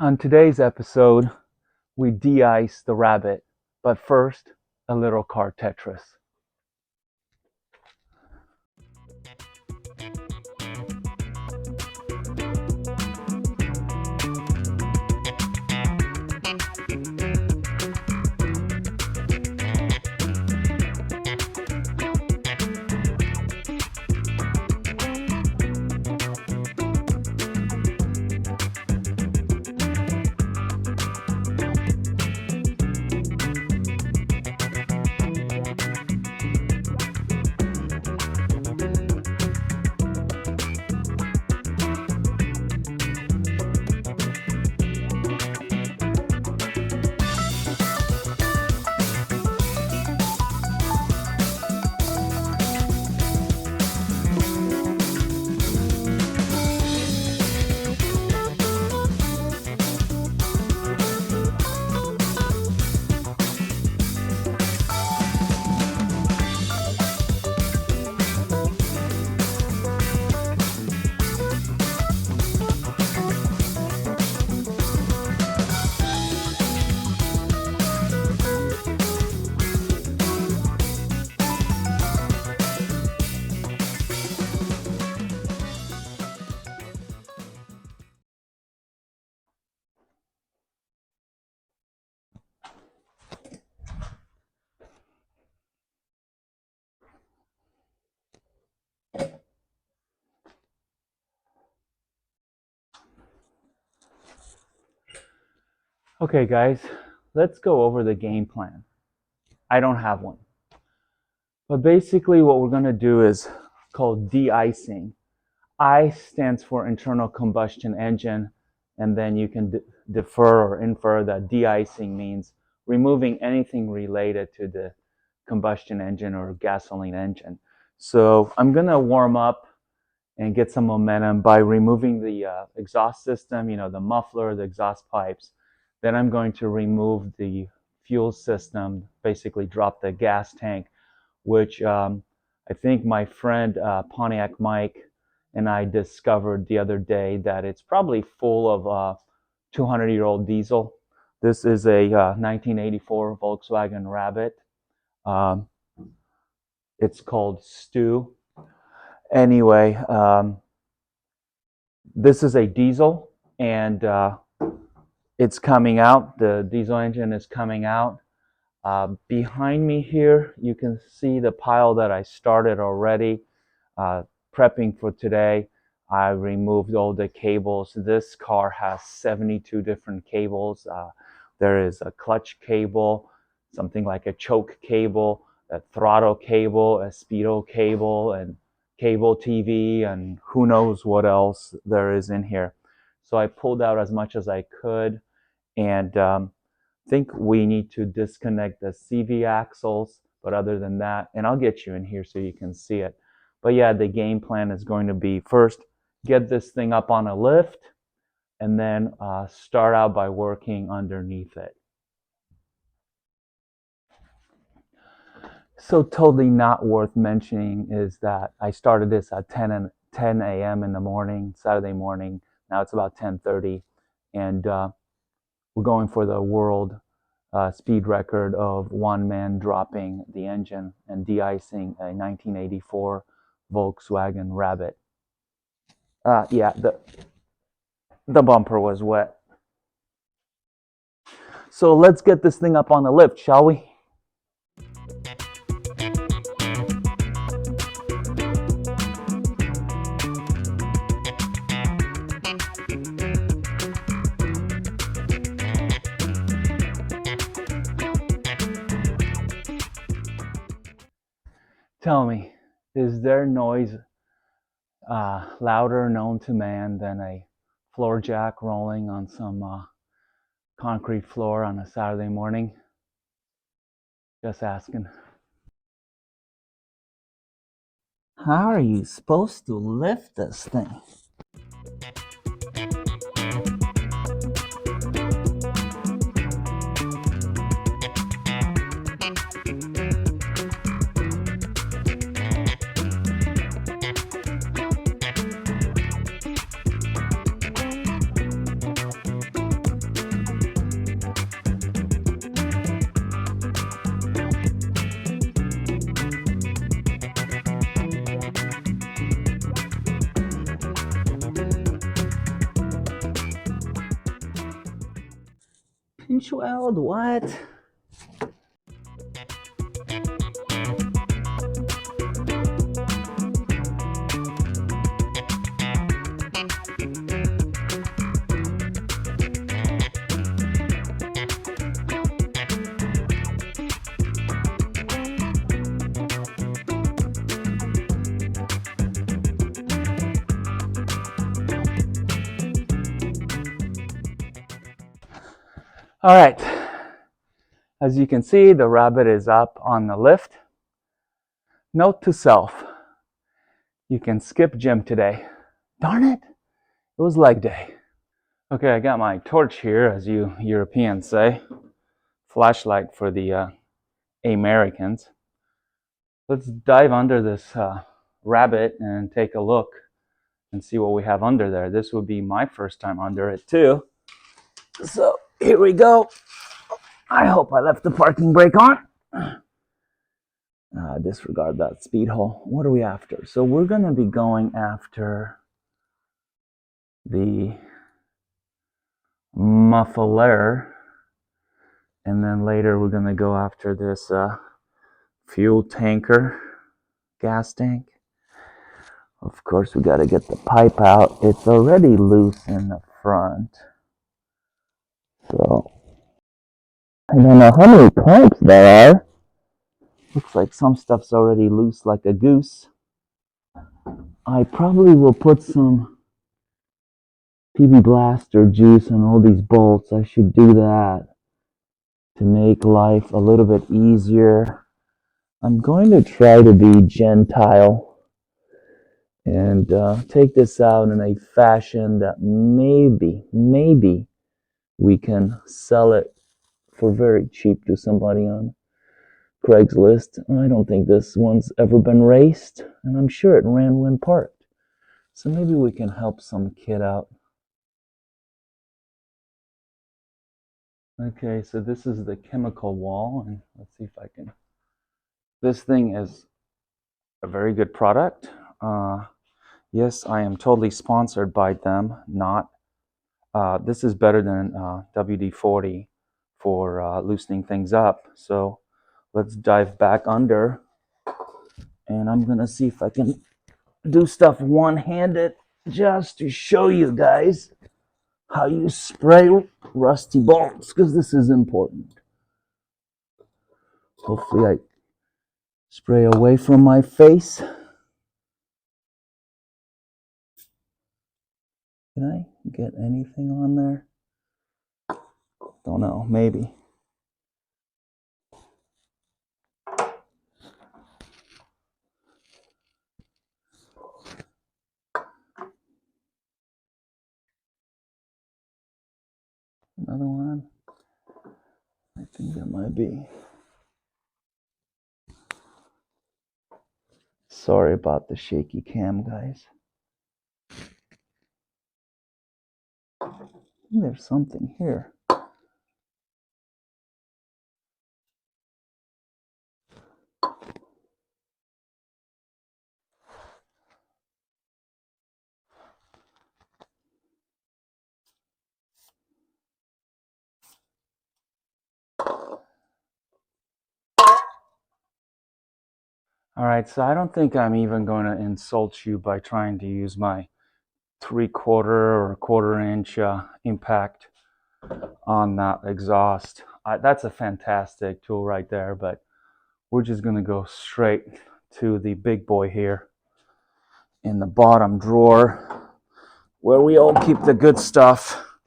On today's episode, we de-ice the Rabbit, but first, a little car Tetris. Okay guys, let's go over the game plan. I don't have one. But basically what we're going to do is called de-icing. I stands for internal combustion engine, and then you can defer or infer that de-icing means removing anything related to the combustion engine or gasoline engine. So I'm going to warm up and get some momentum by removing the exhaust system, the muffler, the exhaust pipes. Then I'm going to remove the fuel system, basically drop the gas tank, which I think my friend Pontiac Mike and I discovered the other day that it's probably full of 200-year-old diesel. This is a 1984 Volkswagen Rabbit. It's called Stew. Anyway, this is a diesel, and it's coming out. The diesel engine is coming out. Behind me here, you can see the pile that I started already prepping for today. I removed all the cables. This car has 72 different cables. There is a clutch cable, something like a choke cable, a throttle cable, a speedo cable, and cable TV, and who knows what else there is in here. So I pulled out as much as I could, and think we need to disconnect the CV axles, but other than that, and I'll get you in here so you can see it. But yeah, the game plan is going to be first get this thing up on a lift, and then start out by working underneath it. So totally not worth mentioning is that I started this at 10 a.m. in the morning, Saturday morning. Now it's about 10:30, and we're going for the world speed record of one man dropping the engine and de-icing a 1984 Volkswagen Rabbit. Yeah, the bumper was wet. So let's get this thing up on the lift, shall we? Tell me, is there noise louder known to man than a floor jack rolling on some concrete floor on a Saturday morning? Just asking. How are you supposed to lift this thing? pinch weld, what? All right, as you can see, the Rabbit is up on the lift. Note to self, you can skip gym today. Darn it, it was leg day. Okay, I got my torch here, as you Europeans say. Flashlight for the Americans. Let's dive under this Rabbit and take a look and see what we have under there. This would be my first time under it too. So here we go. I hope I left the parking brake on. Disregard that speed hole. What are we after? So we're going to be going after the muffler, and then later we're going to go after this fuel tanker, gas tank. Of course, we got to get the pipe out. It's already loose in the front. So I don't know how many pipes there are. Looks like some stuff's already loose like a goose. I probably will put some PB Blaster juice on all these bolts. I should do that to make life a little bit easier. I'm going to try to be Gentile and take this out in a fashion that maybe we can sell it for very cheap to somebody on Craigslist. I don't think this one's ever been raced, and I'm sure it ran when parked. So maybe we can help some kid out. Okay, so this is the chemical wall, and let's see if I can. This thing is a very good product. Yes, I am totally sponsored by them. Not. This is better than WD-40 for loosening things up. So let's dive back under, and I'm gonna see if I can do stuff one-handed just to show you guys how you spray rusty bolts, because this is important. Hopefully I spray away from my face. Can I get anything on there? Don't know, maybe. Another one. I think that might be. Sorry about the shaky cam, guys. There's something here. All right, so I don't think I'm even going to insult you by trying to use my 3/4 or 1/4 inch impact on that exhaust. That's a fantastic tool right there, but we're just going to go straight to the big boy here in the bottom drawer where we all keep the good stuff.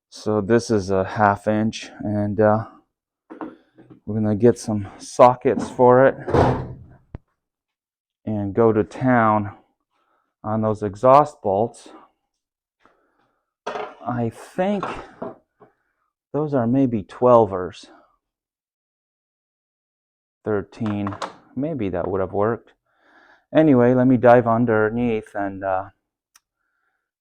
So this is a 1/2 inch, and we're going to get some sockets for it and go to town on those exhaust bolts. I think those are maybe 12ers. 13. Maybe that would have worked. Anyway, let me dive underneath and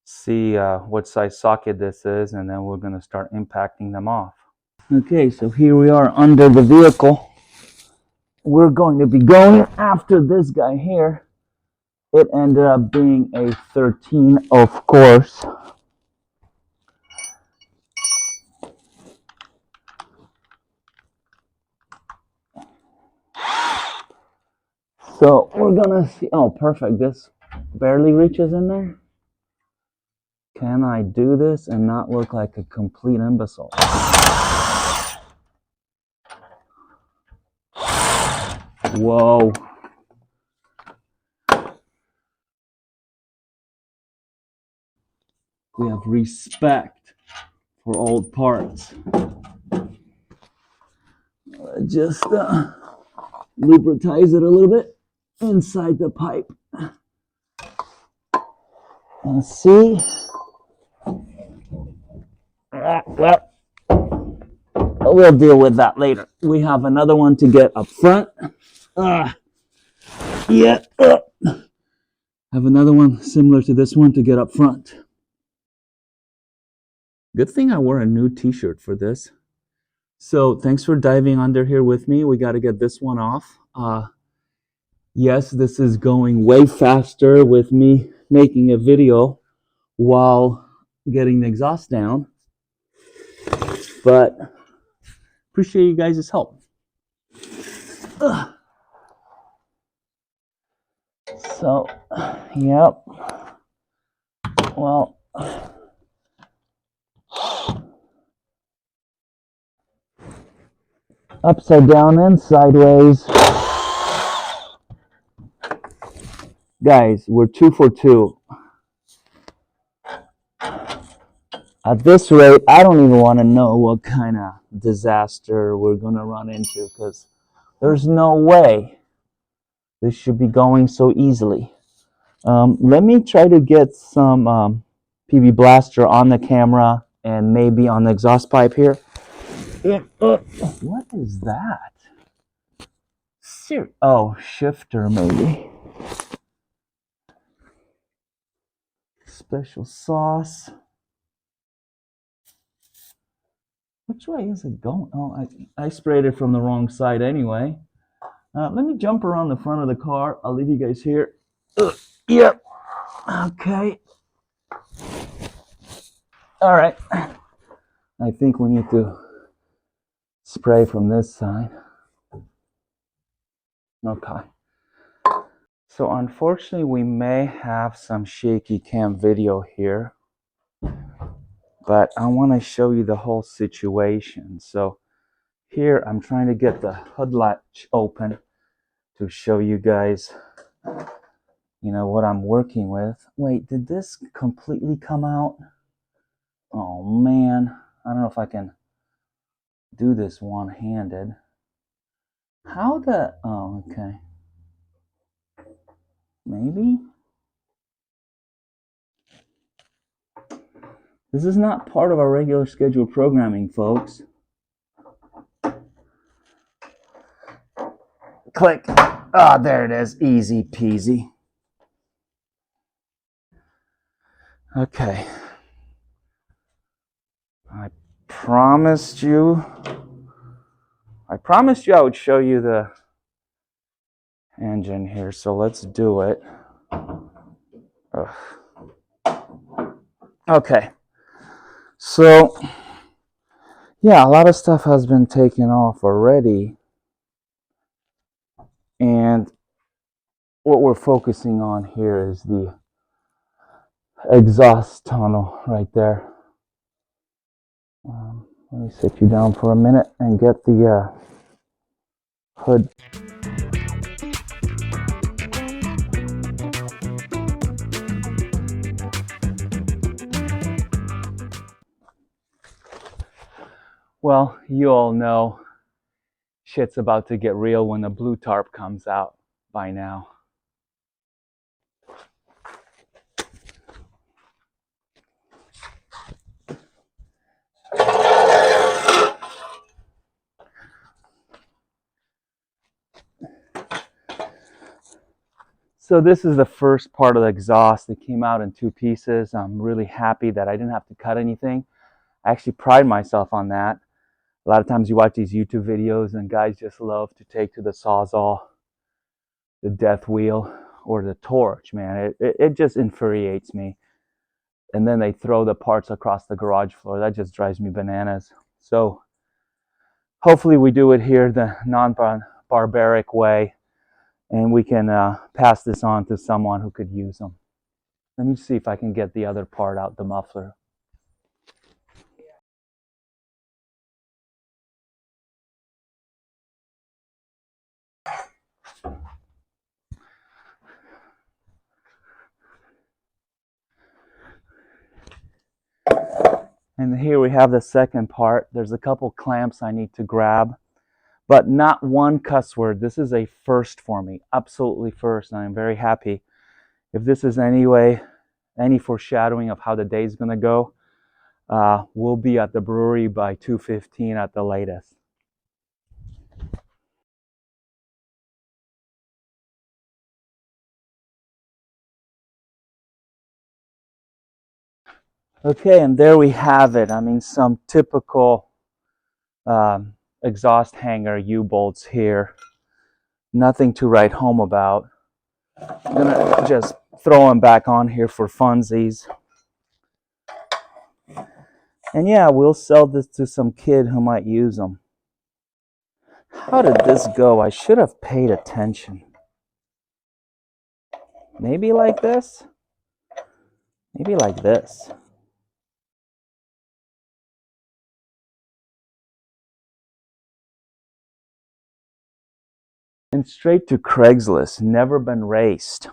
see what size socket this is, and then we're going to start impacting them off. Okay, so here we are under the vehicle. We're going to be going after this guy here. It ended up being a 13, of course. So we're gonna see. Oh, perfect. This barely reaches in there. Can I do this and not look like a complete imbecile? Whoa. We have respect for old parts. Just lubricate it a little bit inside the pipe. And see. Well, we'll deal with that later. We have another one to get up front. Yeah. Have another one similar to this one to get up front. Good thing I wore a new t-shirt for this. So thanks for diving under here with me. We got to get this one off. Yes, this is going way faster with me making a video while getting the exhaust down. But appreciate you guys' help. So, yep. Well, upside down and sideways. Guys, we're 2 for 2. At this rate, I don't even want to know what kind of disaster we're going to run into, because there's no way this should be going so easily. Let me try to get some PB Blaster on the camera and maybe on the exhaust pipe here. What is that? Oh, shifter maybe. Special sauce. Which way is it going? Oh, I sprayed it from the wrong side anyway. Let me jump around the front of the car. I'll leave you guys here. Yep. Okay. All right. I think we need to spray from this side. Okay. So unfortunately, we may have some shaky cam video here, but I want to show you the whole situation. So here I'm trying to get the hood latch open to show you guys, you know, what I'm working with. Wait, did this completely come out? Oh man, I don't know if I can do this one-handed. How the, oh, okay. Maybe? This is not part of our regular scheduled programming, folks. Click. Ah, there it is. Easy peasy. Okay. I promised you I would show you the engine here, so let's do it. Ugh. Okay. So, yeah, a lot of stuff has been taken off already. And what we're focusing on here is the exhaust tunnel right there. Let me sit you down for a minute and get the hood. Well, you all know shit's about to get real when the blue tarp comes out by now. So this is the first part of the exhaust that came out in 2 pieces. I'm really happy that I didn't have to cut anything. I actually pride myself on that. A lot of times you watch these YouTube videos and guys just love to take to the Sawzall, the death wheel, or the torch, man. It just infuriates me. And then they throw the parts across the garage floor. That just drives me bananas. So hopefully we do it here the non-barbaric way. and we can pass this on to someone who could use them. Let me see if I can get the other part out, the muffler. And here we have the second part. There's a couple clamps I need to grab, but not one cuss word. This is a first for me, absolutely first, and I'm very happy. If this is any foreshadowing of how the day is going to go, we'll be at the brewery by 2:15 at the latest. Okay, and there we have it. I mean, some typical exhaust hanger U-bolts here. Nothing to write home about. I'm gonna just throw them back on here for funsies. And yeah, we'll sell this to some kid who might use them. How did this go? I should have paid attention. Maybe like this? Maybe like this. And straight to Craigslist, never been raced.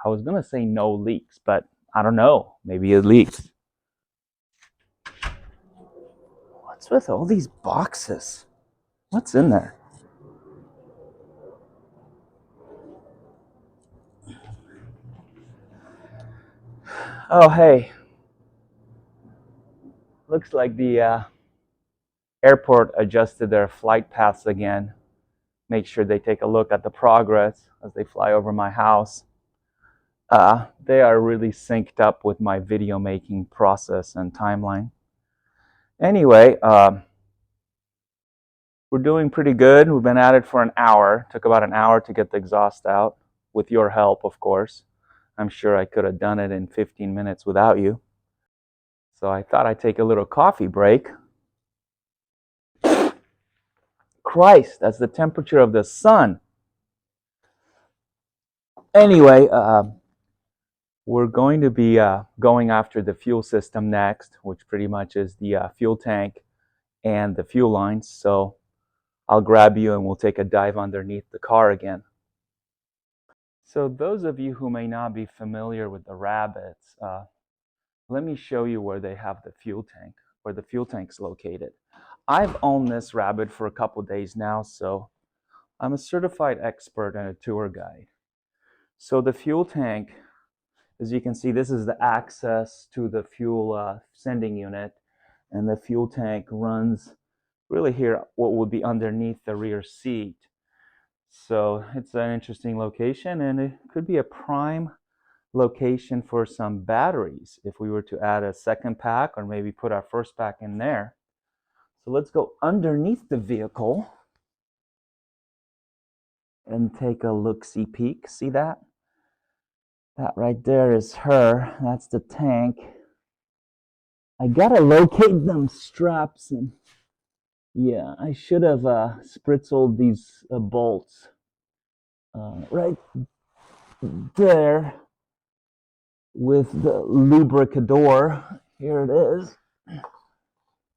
I was gonna say no leaks, but I don't know. Maybe it leaks. What's with all these boxes? What's in there? Oh, hey. Looks like the airport adjusted their flight paths again. Make sure they take a look at the progress as they fly over my house. They are really synced up with my video making process and timeline. Anyway, we're doing pretty good. We've been at it for an hour. Took about an hour to get the exhaust out, with your help, of course. I'm sure I could have done it in 15 minutes without you. So I thought I'd take a little coffee break. Christ, that's the temperature of the sun. Anyway, we're going to be going after the fuel system next, which pretty much is the fuel tank and the fuel lines. So I'll grab you and we'll take a dive underneath the car again. So those of you who may not be familiar with the Rabbits, let me show you where they have the fuel tank, where the fuel tank's located. I've owned this Rabbit for a couple days now, so I'm a certified expert and a tour guide. So the fuel tank, as you can see, this is the access to the fuel sending unit, and the fuel tank runs really here, what would be underneath the rear seat. So it's an interesting location, and it could be a prime location for some batteries if we were to add a second pack or maybe put our first pack in there. So let's go underneath the vehicle and take a look-see peek. See that? That right there is her. That's the tank. I gotta locate them straps, and yeah, I should have spritzled these bolts right there with the lubricador. Here it is.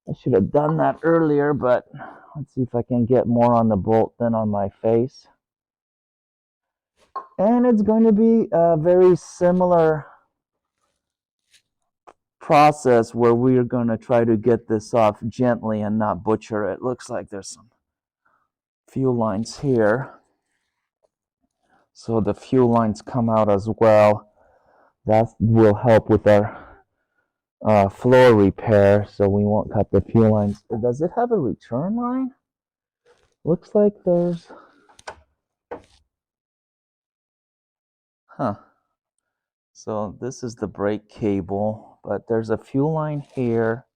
I should have done that earlier, but let's see if I can get more on the bolt than on my face. And it's going to be a very similar process where we are going to try to get this off gently and not butcher it. Looks like there's some fuel lines here. So the fuel lines come out as well. That will help with our floor repair, so we won't cut the fuel lines. Does it have a return line? Looks like there's... Huh. So this is the brake cable, but there's a fuel line here.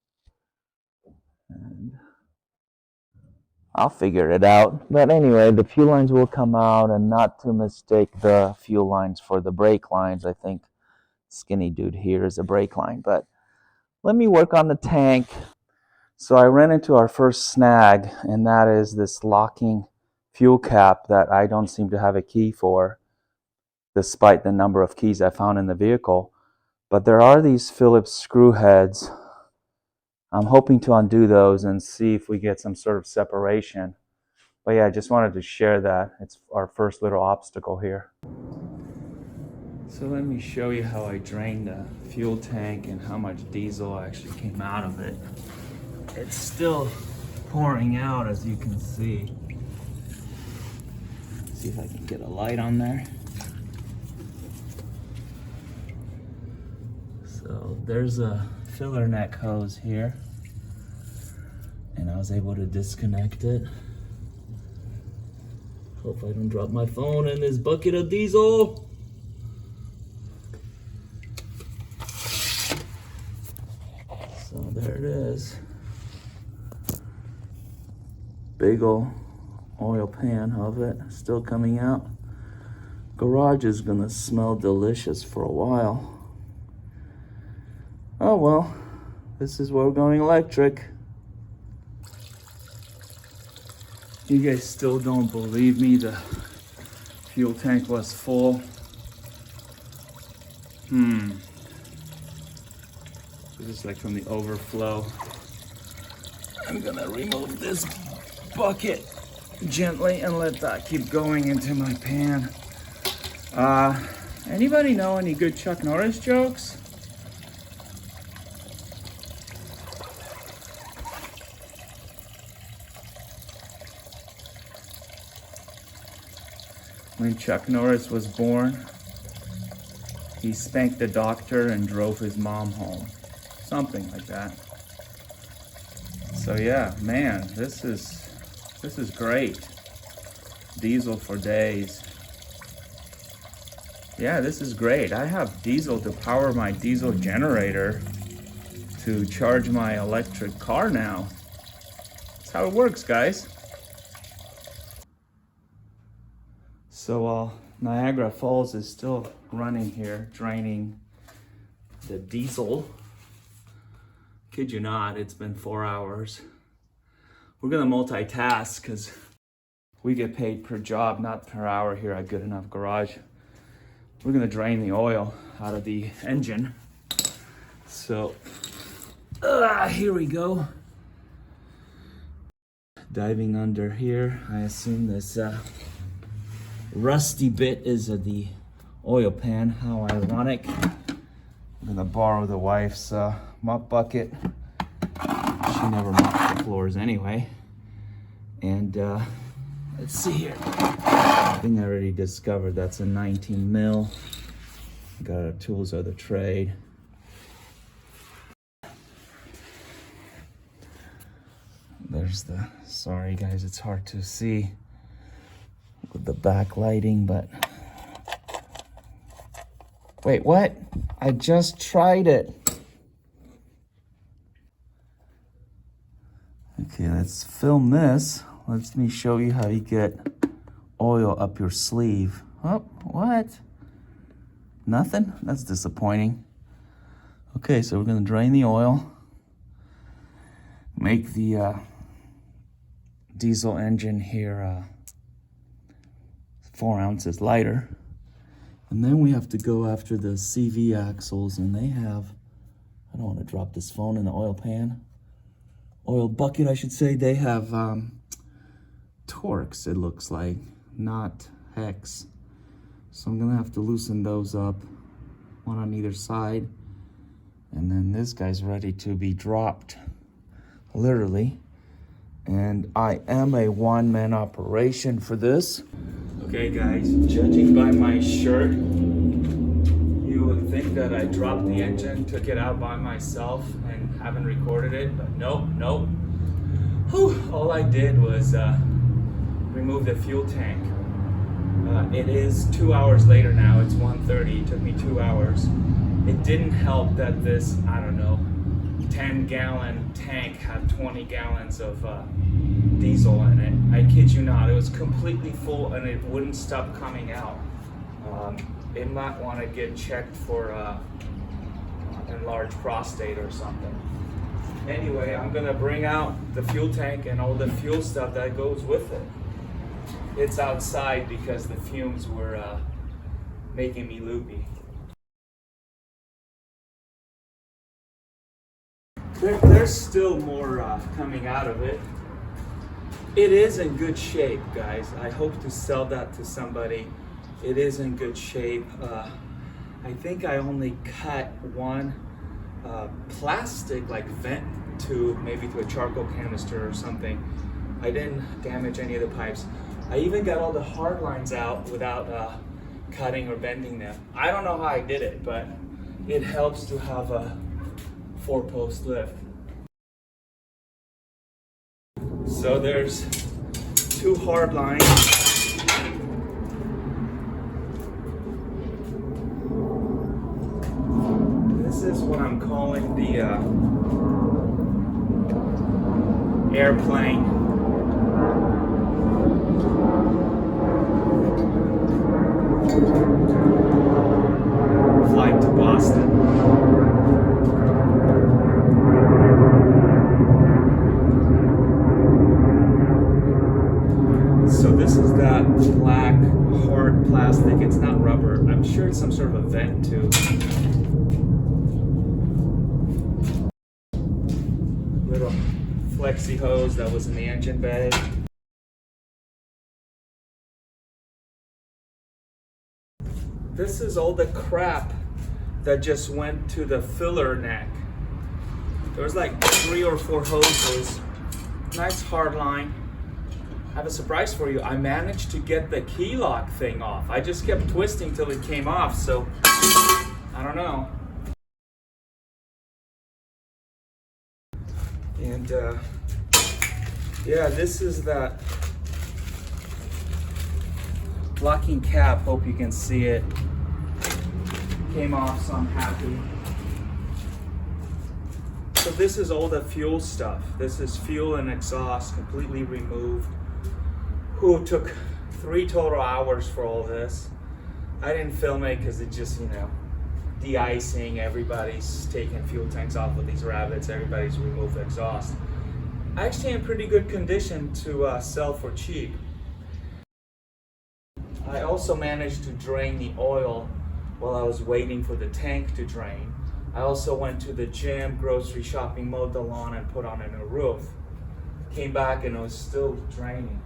And I'll figure it out. But anyway, the fuel lines will come out, and not to mistake the fuel lines for the brake lines. I think skinny dude here is a brake line, but let me work on the tank. So I ran into our first snag, and that is this locking fuel cap that I don't seem to have a key for, despite the number of keys I found in the vehicle. But there are these Phillips screw heads. I'm hoping to undo those and see if we get some sort of separation. But yeah, I just wanted to share that. It's our first little obstacle here. So let me show you how I drained the fuel tank and how much diesel actually came out of it. It's still pouring out, as you can see. See if I can get a light on there. So there's a filler neck hose here, and I was able to disconnect it. Hope I don't drop my phone in this bucket of diesel. So there it is. Big ol' oil pan of it, still coming out. Garage is gonna smell delicious for a while. Oh well, this is where we're going electric. You guys still don't believe me, the fuel tank was full. This is like from the overflow. I'm gonna remove this bucket gently and let that keep going into my pan. Anybody know any good Chuck Norris jokes? When Chuck Norris was born, he spanked the doctor and drove his mom home. Something like that. So yeah, man, this is great. Diesel for days. Yeah, this is great. I have diesel to power my diesel generator to charge my electric car now. That's how it works, guys. So Niagara Falls is still running here, draining the diesel. Kid you not, it's been 4 hours. We're gonna multitask because we get paid per job, not per hour here at Good Enough Garage. We're gonna drain the oil out of the engine. So, here we go. Diving under here, I assume this rusty bit is the oil pan. How ironic. I'm gonna borrow the wife's mop bucket. She never mops the floors anyway. And let's see here. I think I already discovered that's a 19 mil. Got our tools of the trade. There's the, sorry guys, it's hard to see with the backlighting, but wait, what? I just tried it. Okay, let's film this. Let me show you how you get oil up your sleeve. Oh, what? Nothing? That's disappointing. Okay, so we're gonna drain the oil, make the diesel engine here 4 ounces lighter. And then we have to go after the CV axles, and they have, I don't want to drop this phone in the oil pan. Oil bucket, I should say. They have Torx, it looks like, not hex. So I'm gonna have to loosen those up, one on either side. And then this guy's ready to be dropped, literally. And I am a one-man operation for this. Okay guys, judging by my shirt, you would think that I dropped the engine, took it out by myself and haven't recorded it, but nope. Whew, all I did was remove the fuel tank. It is 2 hours later now, it's 1:30, it took me 2 hours. It didn't help that this, I don't know, 10-gallon tank had 20 gallons of diesel in it. I kid you not, it was completely full and it wouldn't stop coming out. It might want to get checked for enlarged prostate or something. Anyway, I'm gonna bring out the fuel tank and all the fuel stuff that goes with it. it's outside because the fumes were making me loopy. There's still more coming out of it. It is in good shape, guys. I hope to sell that to somebody. It is in good shape. I think I only cut one plastic like vent tube, maybe to a charcoal canister or something. I didn't damage any of the pipes. I even got all the hard lines out without cutting or bending them. I don't know how I did it, but it helps to have a 4-post lift. So there's 2 hard lines. This is what I'm calling the airplane. Flight to Boston. So this is that black hard plastic. It's not rubber. I'm sure it's some sort of a vent tube. Little flexi hose that was in the engine bay. This is all the crap that just went to the filler neck. There was like 3 or 4 hoses. Nice hard line. I have a surprise for you. I managed to get the key lock thing off. I just kept twisting till it came off, so I don't know. And yeah, this is that locking cap. Hope you can see it. Came off, so I'm happy. So this is all the fuel stuff. This is fuel and exhaust completely removed. Who took 3 total hours for all this. I didn't film it because it just, de-icing. Everybody's taking fuel tanks off with these Rabbits. Everybody's removed exhaust. Actually in pretty good condition to sell for cheap. I also managed to drain the oil while I was waiting for the tank to drain. I also went to the gym, grocery shopping, mowed the lawn, and put on a new roof. Came back and it was still draining.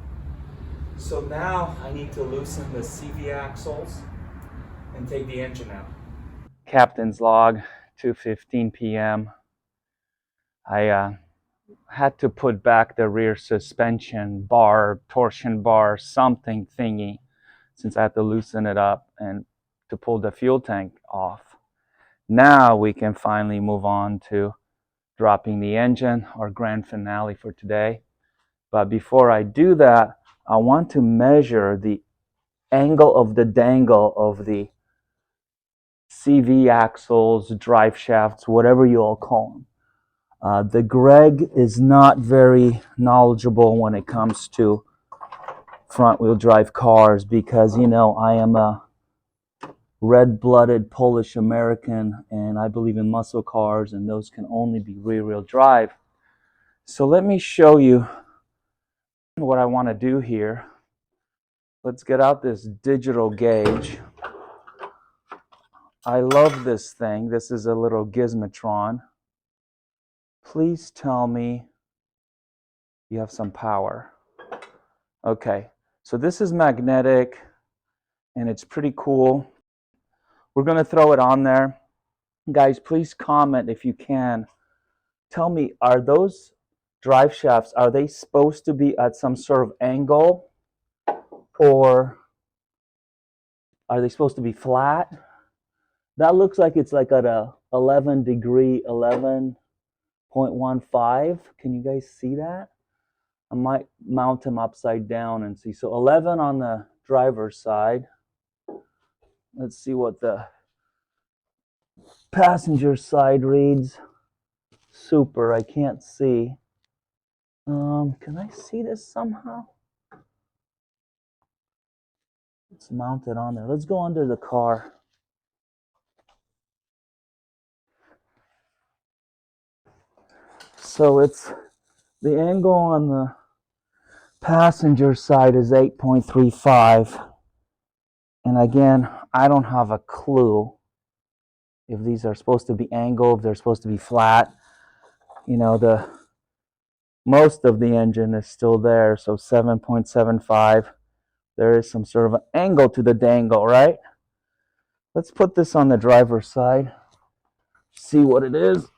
So now I need to loosen the CV axles and take the engine out. Captain's log, 2:15 p.m. I had to put back the rear suspension bar, torsion bar, something thingy, since I had to loosen it up and to pull the fuel tank off. Now we can finally move on to dropping the engine, our grand finale for today. But before I do that, I want to measure the angle of the dangle of the CV axles, drive shafts, whatever you all call them. The Greg is not very knowledgeable when it comes to front wheel drive cars because, I am a red-blooded Polish American and I believe in muscle cars, and those can only be rear-wheel drive. So let me show you what I want to do here. Let's get out this digital gauge. I love this thing. This is a little gizmotron. Please tell me you have some power. Okay, so this is magnetic and it's pretty cool. We're going to throw it on there. Guys, please comment if you can. Tell me, are those drive shafts, are they supposed to be at some sort of angle, or are they supposed to be flat? That looks like it's like at a 11 degree, 11.15. Can you guys see that? I might mount them upside down and see. So 11 on the driver's side. Let's see what the passenger side reads. Super, I can't see. Can I see this somehow? It's mounted on there. Let's go under the car. So it's the angle on the Passenger side is 8.35. And again, I don't have a clue if these are supposed to be angled, if they're supposed to be flat. You know, the most of the engine is still there, so 7.75. There is some sort of an angle to the dangle, right? Let's put this on the driver's side, see what it is.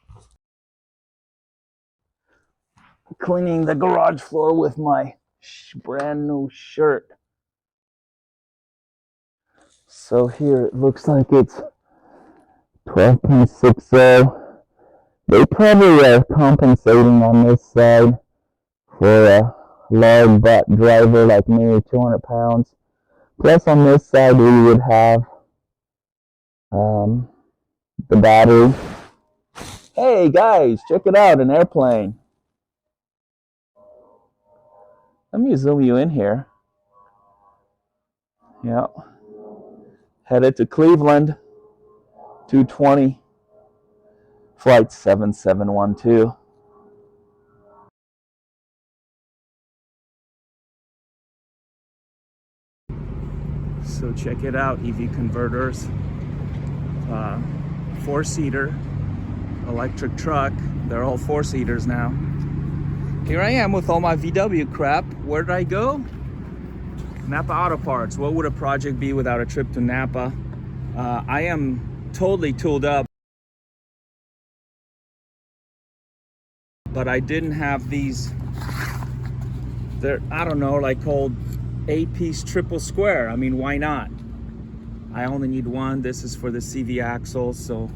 Cleaning the garage floor with my brand new shirt. So here it looks like it's 12.60. They probably are compensating on this side for a large butt driver like me, 200 pounds. Plus on this side we would have the battery. Hey guys, check it out, an airplane. Let me zoom you in here. Yeah. Headed to Cleveland, 220, flight 7712. So check it out, EV converters. 4-seater electric truck. They're all 4-seaters now. Here I am with all my VW crap. Where did I go? Napa Auto Parts. What would a project be without a trip to Napa? I am totally tooled up, but I didn't have these. They're, I don't know, like called 8-piece triple square. I mean, why not? I only need one. This is for the CV axles, so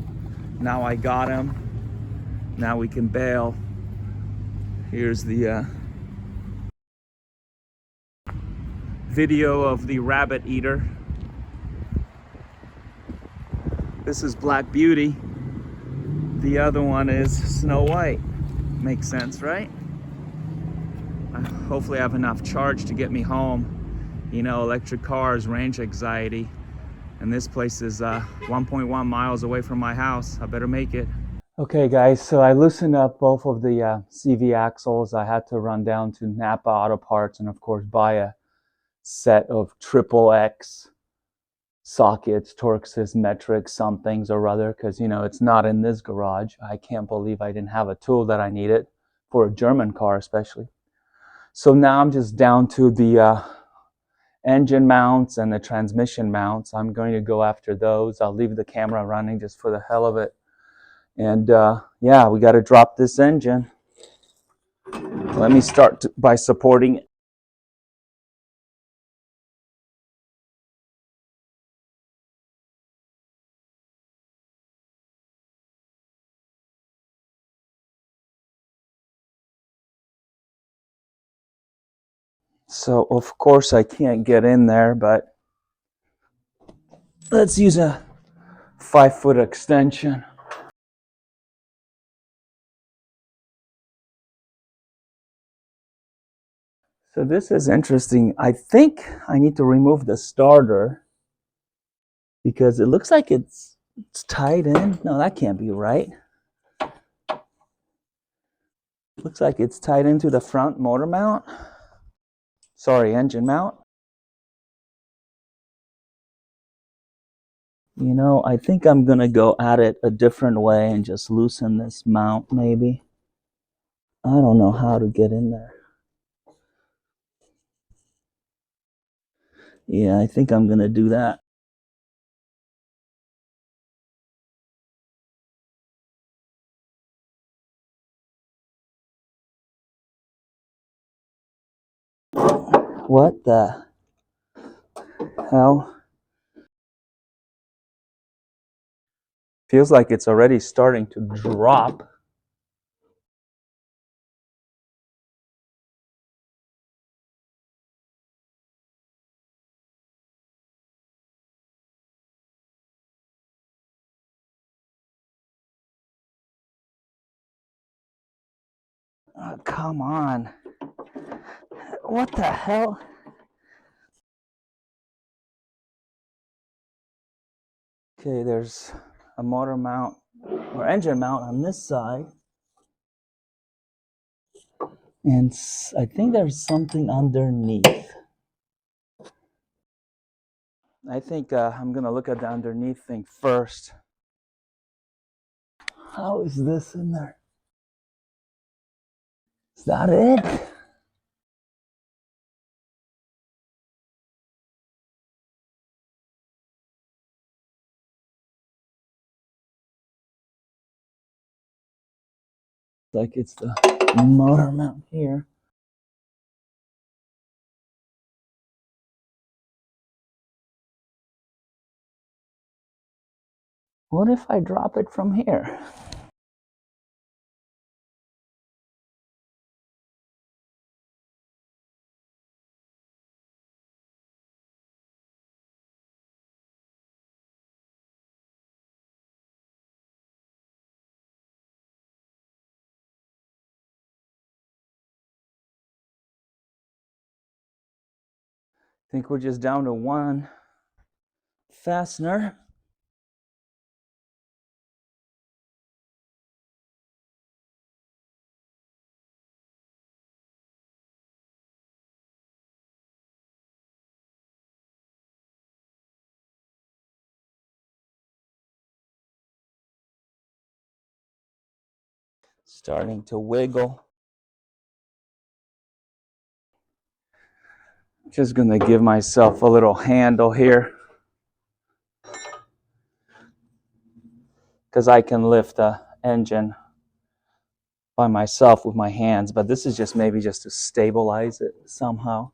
now I got them. Now we can bail. Here's the video of the rabbit eater. This is Black Beauty. The other one is Snow White. Makes sense, right? Hopefully I have enough charge to get me home. You know, electric cars, range anxiety. And this place is 1.1 miles away from my house. I better make it. Okay guys, so I loosened up both of the CV axles. I had to run down to Napa Auto Parts and of course buy a set of XXX sockets, Torxes, metrics, somethings or other, because you know it's not in this garage. I can't believe I didn't have a tool that I needed for a German car especially. So now I'm just down to the engine mounts and the transmission mounts. I'm going to go after those. I'll leave the camera running just for the hell of it. And yeah, we got to drop this engine. Let me start by supporting it. So of course I can't get in there, but let's use a 5-foot extension. So this is interesting. I think I need to remove the starter because it looks like it's tied in. No, that can't be right. Looks like it's tied into the front motor mount. Sorry, engine mount. You know, I think I'm gonna go at it a different way and just loosen this mount maybe. I don't know how to get in there. Yeah, I think I'm gonna do that. What the hell? Feels like it's already starting to drop. Oh, come on. What the hell? Okay, there's a motor mount or engine mount on this side. And I think there's something underneath. I think I'm going to look at the underneath thing first. How is this in there? Is that it? Like it's the motor mount here. What if I drop it from here? I think we're just down to one fastener. Starting to wiggle. Just gonna give myself a little handle here because I can lift the engine by myself with my hands, but this is just maybe just to stabilize it somehow.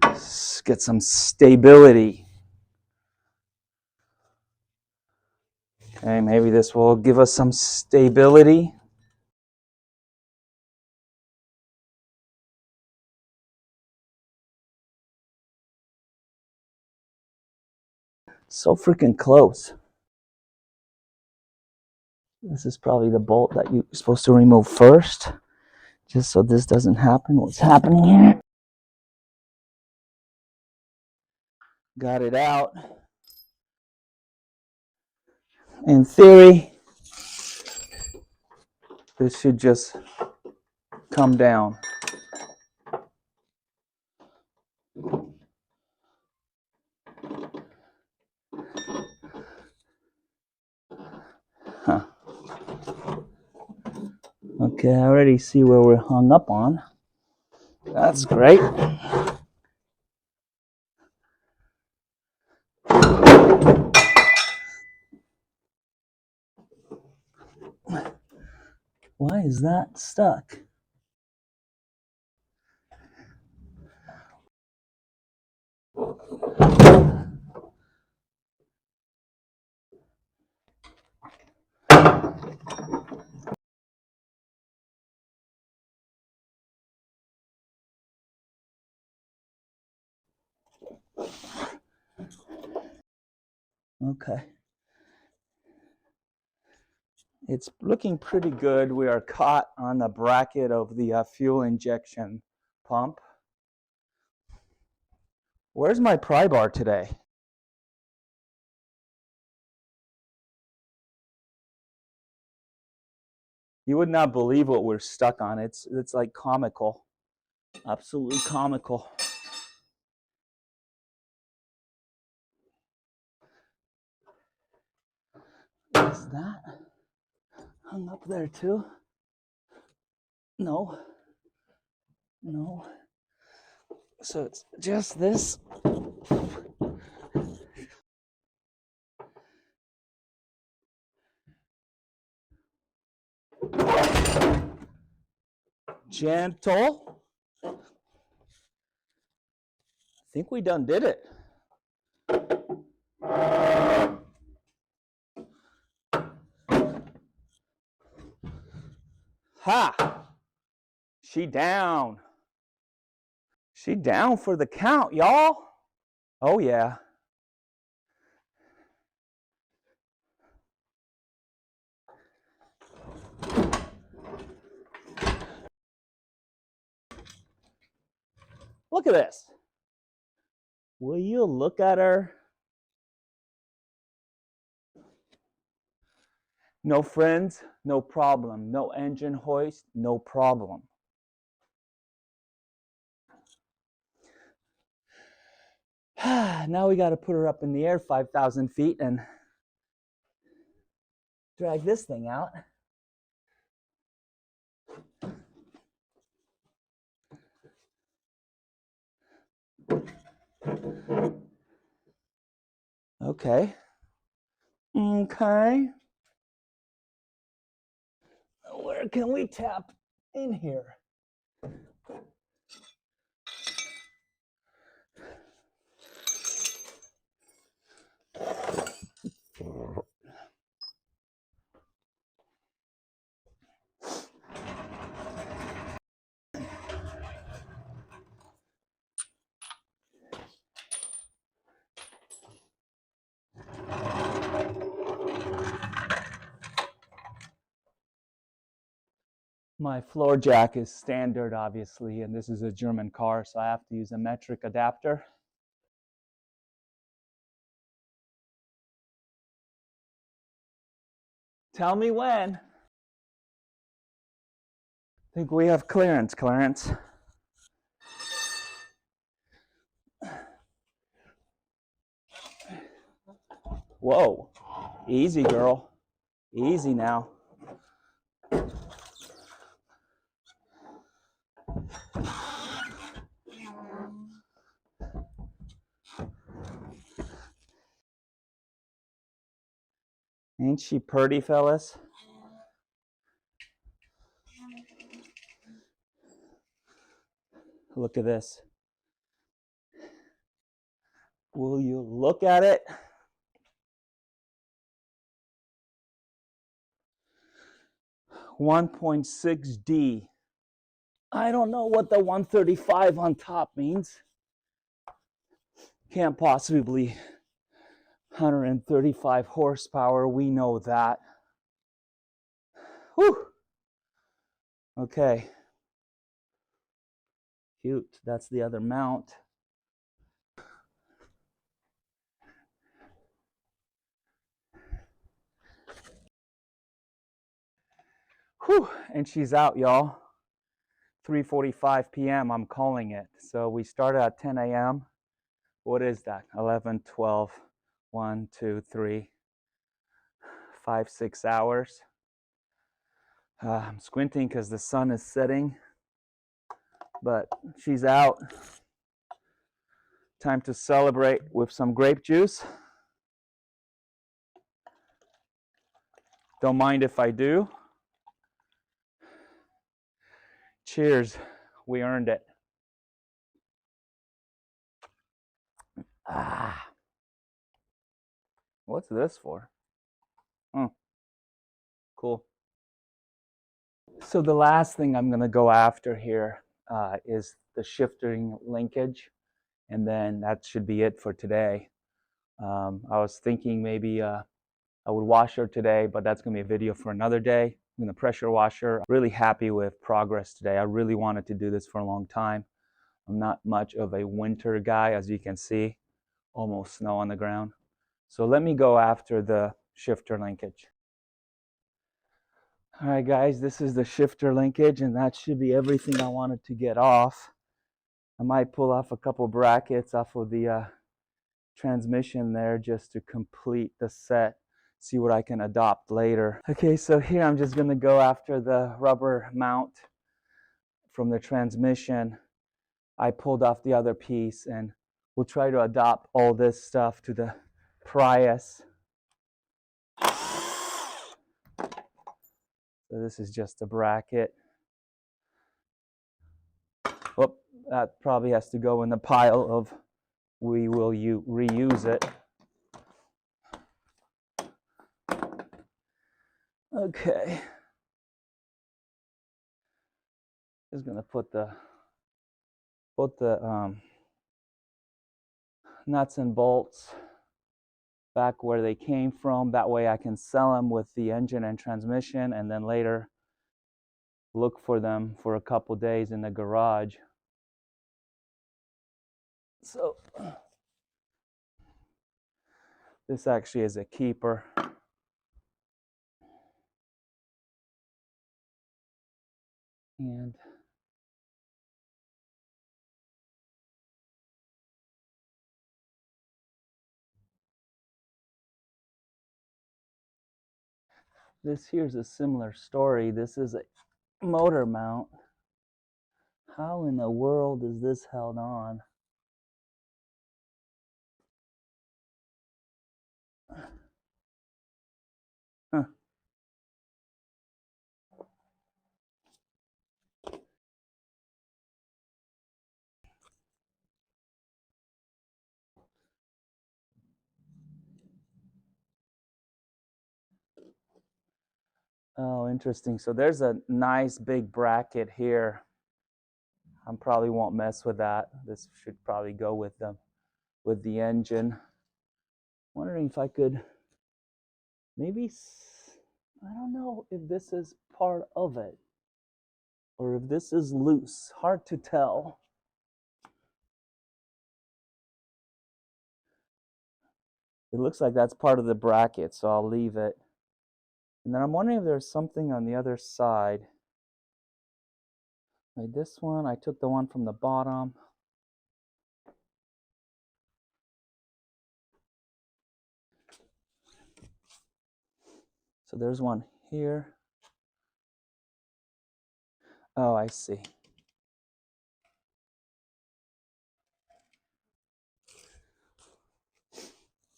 Let's get some stability. Okay, maybe this will give us some stability. So freaking close. This is probably the bolt that you're supposed to remove first, just so this doesn't happen. What's happening here? Got it out. In theory, this should just come down. Huh. Okay, I already see where we're hung up on. That's great. Why is that stuck? Okay. It's looking pretty good. We are caught on the bracket of the fuel injection pump. Where's my pry bar today? You would not believe what we're stuck on. It's like comical. Absolutely comical. Is that hung up there too? No. No. So it's just this. Gentle. I think we done did it. Ha! She down. She down for the count, y'all. Oh yeah. Look at this. Will you look at her? No friends, no problem. No engine hoist, no problem. Now we got to put her up in the air 5,000 feet and drag this thing out. Okay. Okay. Where can we tap in here? My floor jack is standard, obviously, and this is a German car, so I have to use a metric adapter. Tell me when. I think we have clearance, Clarence. Whoa. Easy, girl. Easy now. Ain't she pretty, fellas? Look at this. Will you look at it? $1.6D. I don't know what the 135 on top means. Can't possibly 135 horsepower. We know that. Whew. Okay. Cute. That's the other mount. Whew. And she's out, y'all. 3:45 p.m. I'm calling it. So we started at 10 a.m. What is that? 11, 12, 1, 2, 3, 5, 6 hours. I'm squinting because the sun is setting, but she's out. Time to celebrate with some grape juice. Don't mind if I do. Cheers. We earned it. Ah. What's this for? Cool. So the last thing I'm going to go after here is the shifting linkage, and then that should be it for today. I was thinking maybe I would wash her today, but that's going to be a video for another day. I'm going to pressure wash her. I'm really happy with progress today. I really wanted to do this for a long time. I'm not much of a winter guy, as you can see, almost snow on the ground. So let me go after the shifter linkage. All right, guys, this is the shifter linkage, and that should be everything I wanted to get off. I might pull off a couple brackets off of the transmission there just to complete the set, see what I can adopt later. Okay, so here I'm just going to go after the rubber mount from the transmission. I pulled off the other piece, and we'll try to adopt all this stuff to the Prius. So this is just a bracket. Whoop, that probably has to go in the pile of we will reuse it. Okay. Just gonna put the nuts and bolts back where they came from. That way I can sell them with the engine and transmission, and then later look for them for a couple days in the garage. So this actually is a keeper. And this here's a similar story. This is a motor mount. How in the world is this held on? Huh. Oh, interesting. So there's a nice big bracket here. I probably won't mess with that. This should probably go with the engine. Wondering if I could maybe, I don't know if this is part of it or if this is loose. Hard to tell. It looks like that's part of the bracket, so I'll leave it. And then I'm wondering if there's something on the other side. Like this one, I took the one from the bottom. So there's one here. Oh, I see.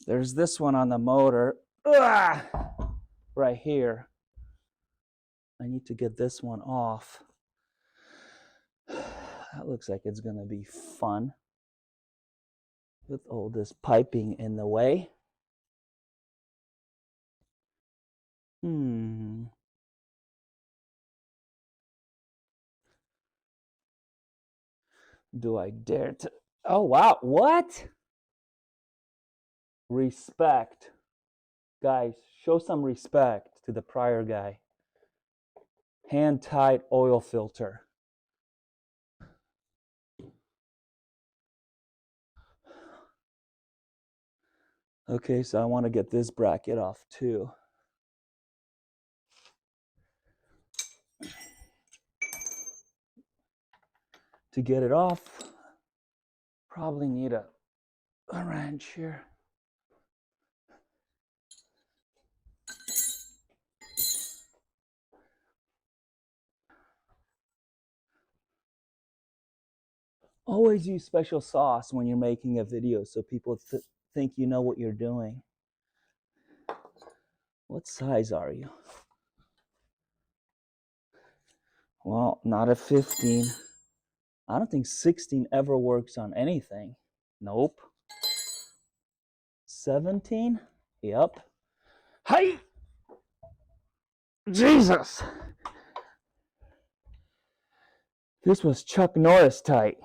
There's this one on the motor. Ugh! Right here. I need to get this one off. That looks like it's going to be fun with all this piping in the way. Do I dare to? Oh, wow. What? Respect. Guys, show some respect to the prior guy. Hand-tight oil filter. Okay, so I want to get this bracket off too. To get it off, probably need a wrench here. Always use special sauce when you're making a video so people think you know what you're doing. What size are you? Well, not a 15. I don't think 16 ever works on anything. Nope. 17? Yep. Hey! Jesus! This was Chuck Norris tight.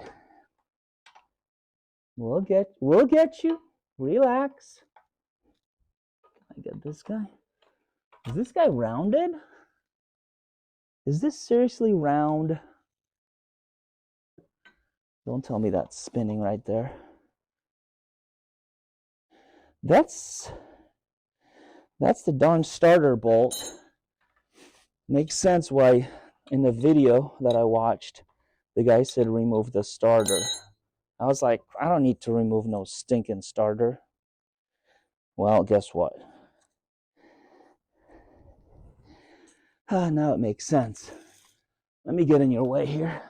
We'll get you. Relax. Can I get this guy? Is this guy rounded? Is this seriously round? Don't tell me that's spinning right there. That's the darn starter bolt. Makes sense why in the video that I watched, the guy said remove the starter. I was like, I don't need to remove no stinking starter. Well, guess what? Now it makes sense. Let me get in your way here.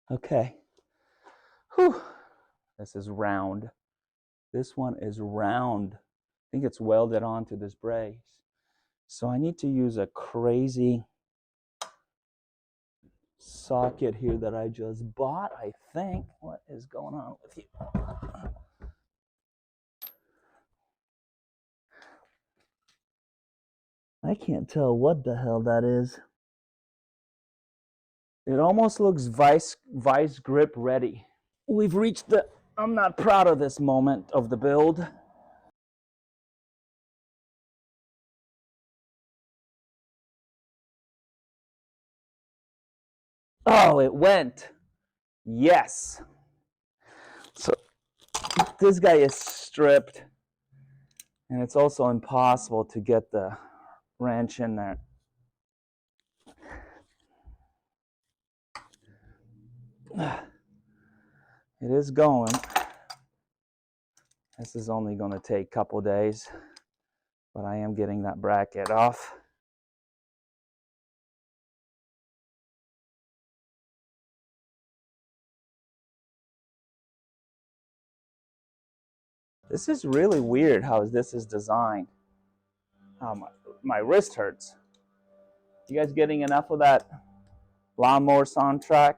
Okay. Whew. This is round. This one is round. I think it's welded onto this brace. So I need to use a crazy socket here that I just bought, I think. What is going on with you? I can't tell what the hell that is. It almost looks vice grip ready. We've reached the, I'm not proud of this moment of the build. Oh, it went. Yes. So this guy is stripped And it's also impossible to get the wrench in there. It is going. This is only going to take a couple days, but I am getting that bracket off. This is really weird how this is designed. How my wrist hurts. You guys getting enough of that lawnmower soundtrack?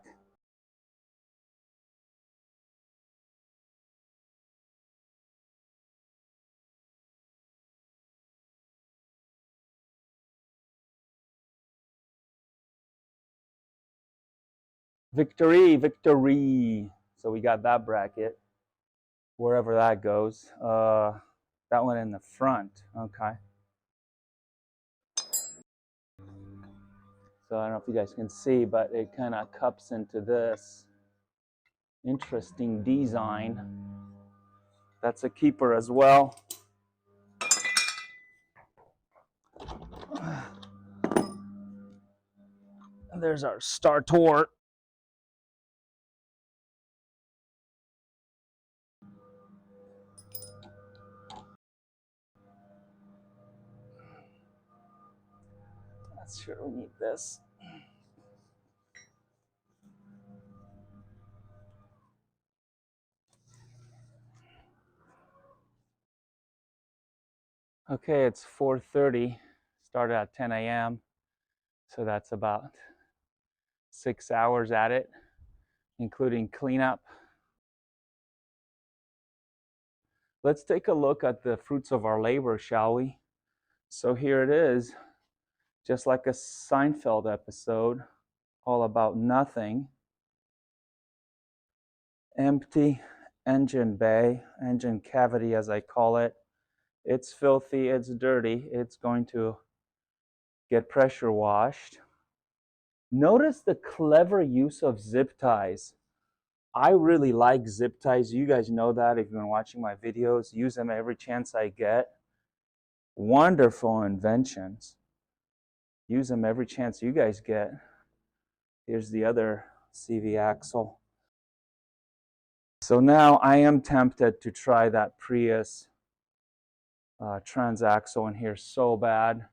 Victory, victory. So we got that bracket, wherever that goes. That one in the front, okay. So I don't know if you guys can see, but it kind of cups into this interesting design. That's a keeper as well. And there's our starter. Not sure we need this. Okay, it's 4:30. Started at 10 a.m. So that's about 6 hours at it, including cleanup. Let's take a look at the fruits of our labor, shall we? So here it is, just like a Seinfeld episode, all about nothing. Empty engine bay, engine cavity as I call it. It's filthy, it's dirty, it's going to get pressure washed. Notice the clever use of zip ties. I really like zip ties. You guys know that if you've been watching my videos. Use them every chance I get. Wonderful inventions. Use them every chance you guys get. Here's the other CV axle. So now I am tempted to try that Prius transaxle in here so bad.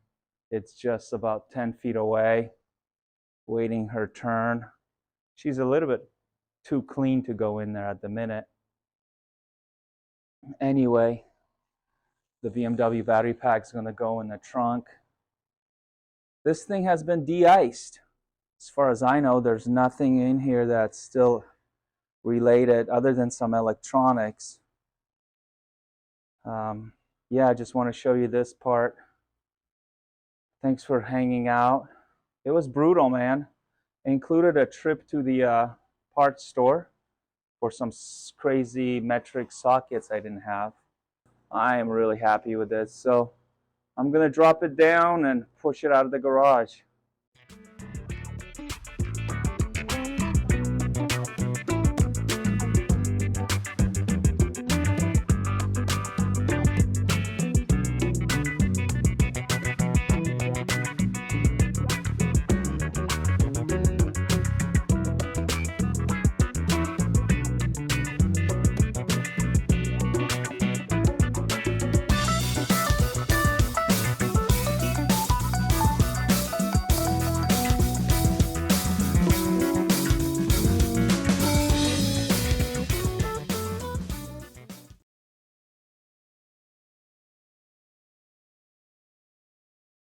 It's just about 10 feet away, waiting her turn. She's a little bit too clean to go in there at the minute. Anyway, the BMW battery pack is going to go in the trunk. This thing has been de-iced. As far as I know, there's nothing in here that's still related other than some electronics. Yeah, I just want to show you this part. Thanks for hanging out. It was brutal, man. It included a trip to the parts store for some crazy metric sockets I didn't have. I am really happy with this. So I'm going to drop it down and push it out of the garage.